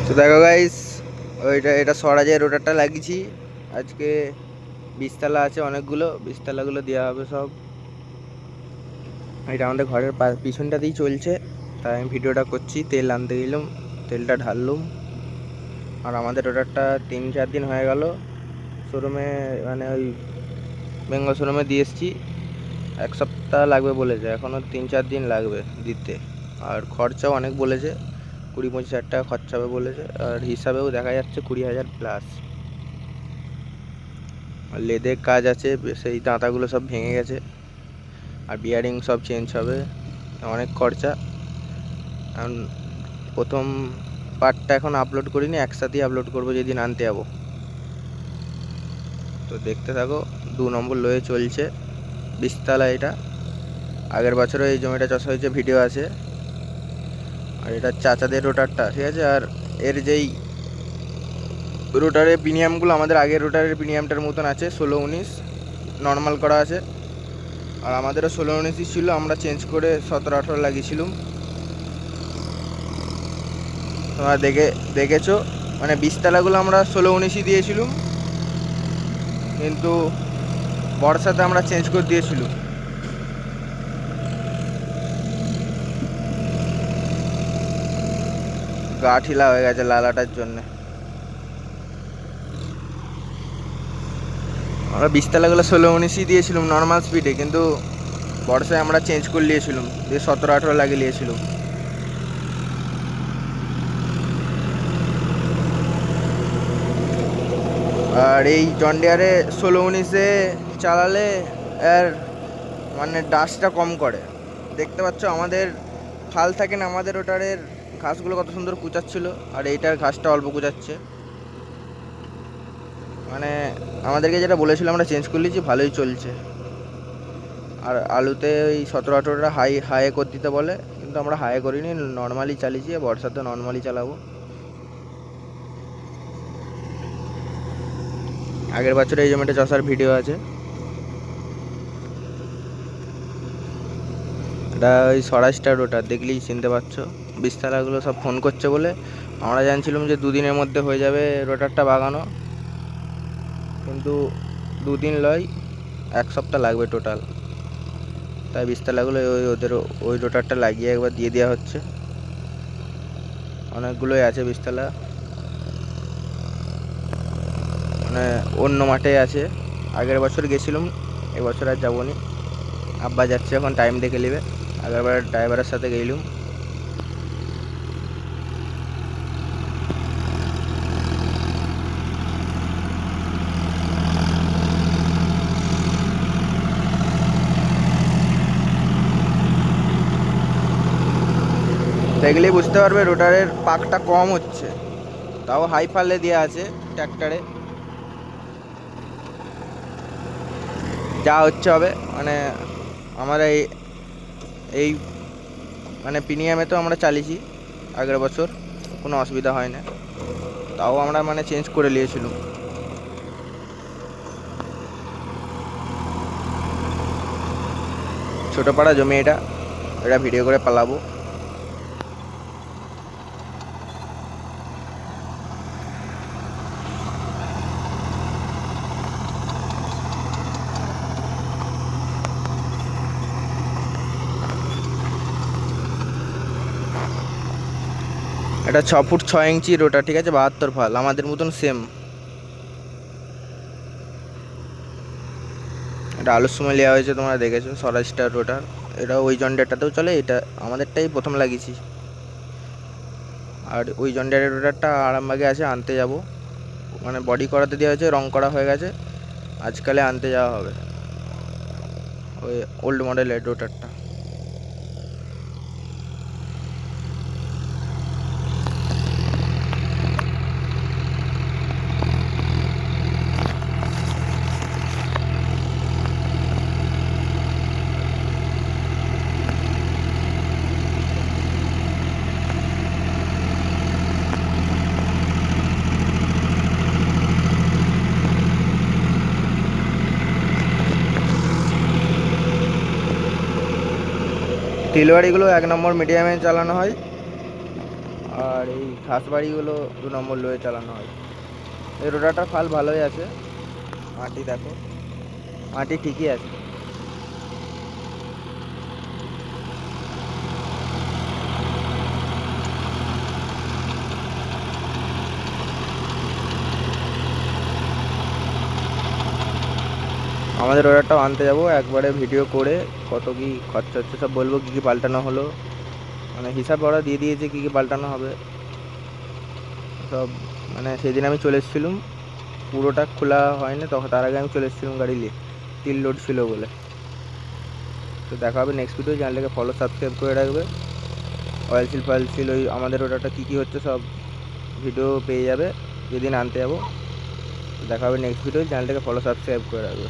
তো দেখো গাইস, এটা স্বরাজের রোটারটা লাগিয়েছি আজকে। বীজতলা আছে অনেকগুলো, বীজতলাগুলো দেওয়া হবে সব। এটা আমাদের ঘরের পিছনটাতেই চলছে, তাই আমি ভিডিওটা করছি। তেল আনতে গেলাম, তেলটা ঢাললুম। আর আমাদের রোটারটা 3-4 দিন হয়ে গেল শোরুমে, মানে ওই বেঙ্গল শোরুমে দিয়ে এসেছি। 1 সপ্তাহ লাগবে বলেছে, এখনও 3-4 দিন লাগবে দিতে। আর খরচাও অনেক বলেছে, 20-25 হাজার টাকা খরচা হবে বলেছে। আর হিসাবেও দেখা যাচ্ছে 20,000 প্লাস। আর লেদের কাজ আছে, সেই দাঁতাগুলো সব ভেঙে গেছে। আর বিয়ারিং সব চেঞ্জ হবে, অনেক খরচা। এখন প্রথম পার্টটা এখন আপলোড করিনি, একসাথেই আপলোড করবো যেদিন আনতে যাবো। তো দেখতে থাকো। 2 নম্বর লোয়ে চলছে বীজতলা। এটা আগের বছরও এই জমিটা চাষ হয়েছে, ভিডিও আছে। আর এটা চাচাদের রোটারটা, ঠিক আছে। আর এর যেই রোটারের প্রিমিয়ামগুলো আমাদের আগের রোটারের প্রিমিয়ামটার মতন আছে, 16-19 নর্মাল করা আছে। আর আমাদেরও 16-19ই ছিল, আমরা চেঞ্জ করে 17-18 লাগিয়েছিলাম। তোমরা দেখেছো, মানে বীজতলাগুলো আমরা 16-19ই দিয়েছিলাম, কিন্তু বর্ষাতে আমরা চেঞ্জ করে দিয়েছিলাম। গা ঠিলা হয়ে গেছে লালাটার জন্যে। আমরা বীজতলাগুলো 16-19ই দিয়েছিলাম নর্মাল স্পিডে, কিন্তু বর্ষায় আমরা চেঞ্জ করে নিয়েছিলাম, দিয়ে 17-18 লাগিয়ে নিয়েছিলাম। আর এই জন্ডিয়ারে 16-19-এ চালালে এর মানে ডাস্টটা কম করে। দেখতে পাচ্ছ আমাদের খাল থাকে না, আমাদের ওটারের ঘাসগুলো কত সুন্দর কুচাচ্ছিল, আর এইটার ঘাসটা অল্প কুচাচ্ছে। মানে আমাদেরকে যেটা বলেছিল আমরা চেঞ্জ করে নিয়েছি, ভালোই চলছে। আর আলুতে ওই 17-18টা হাই করে দিতে বলে, কিন্তু আমরা হাই করিনি, নর্মালি চালিয়েছি। বর্ষাতে নর্মালি চালাবো। আগের বছর এই জমিটা চাষার ভিডিও আছে। এটা ওই স্বরাজটার রোটার, দেখলেই চিনতে পারছো। বীজতলাগুলো সব ফোন করছে বলে আমরা জানছিলাম যে 2 দিনের মধ্যে হয়ে যাবে রোটারটা বাগানো, কিন্তু 2 দিন লয়, 1 সপ্তাহ লাগবে টোটাল। তাই বীজতলাগুলো ওদের ওই রোটারটা লাগিয়ে একবার দিয়ে দেওয়া হচ্ছে। অনেকগুলোই আছে বীজতলা, মানে অন্য মাঠে আছে। আগের বছর গেছিলাম, এবছর আর যাবো নি। আব্বা যাচ্ছে এখন, টাইম দেখে নেবে। আগেরবার ড্রাইভারের সাথে গেলাম। দেখলেই বুঝতে পারবে রোটারের পাকটা কম হচ্ছে, তাও হাই ফালে দেওয়া আছে ট্র্যাক্টরে। যা হচ্ছে হবে, মানে আমরা এই মানে প্রিমিয়ামে তো আমরা চালিয়েছি আগের বছর, কোনো অসুবিধা হয় না। তাও আমরা মানে চেঞ্জ করে নিয়েছিলাম। ছোটো পাড়া জমি এটা, এটা ভিডিও করে পালাবো। এটা 6 ফুট 6 ইঞ্চি রোটার, ঠিক আছে, 72 ফাল, আমাদের মতন সেম। এটা আলুর সময় নেওয়া হয়েছে, তোমরা দেখেছো স্বরাজটার রোটার। এটা ওই জন্ডিয়ারটাতেও চলে, এটা আমাদেরটাই প্রথম লাগিয়েছি। আর ওই জন্ডিয়ারের রোটারটা আরামবাগে আছে, আনতে যাব। মানে বডি করাতে দেওয়া হয়েছে, রং করা হয়ে গেছে, আজকালে আনতে যাওয়া হবে ওই ওল্ড মডেলের রোটারটা। টিলবাড়িগুলো 1 নম্বর মিডিয়ামে চালানো হয়। আর এই ঘাসবাড়িগুলো 2 নম্বর লোয়ে চালানো হয়। এই রোটারটার ফাল ভালোই আছে, মাটি দেখো, মাটি ঠিকই আছে। আমাদের রোটারটাও আনতে যাবো, একবারে ভিডিও করে কত কী খরচা হচ্ছে সব বলবো, কী কী পাল্টানো হলো, মানে হিসাব ওরা দিয়ে দিয়েছে কী কী পাল্টানো হবে সব। মানে সেদিন আমি চলে এসেছিলাম, পুরোটা খোলা হয়নি, তখন তার আগে আমি চলে এসেছিলাম গাড়ি নিয়ে, তিল লোড ছিল বলে। তো দেখা হবে নেক্সট ভিডিও, চ্যানেলটাকে ফলো সাবস্ক্রাইব করে রাখবে। অয়েল সিল ফয়েল সিল ওই আমাদের ওটাটা কী কী হচ্ছে সব ভিডিও পেয়ে যাবে যেদিন আনতে যাবো। দেখা হবে নেক্সট ভিডিও, চ্যানেলটাকে ফলো সাবস্ক্রাইব করে রাখবে।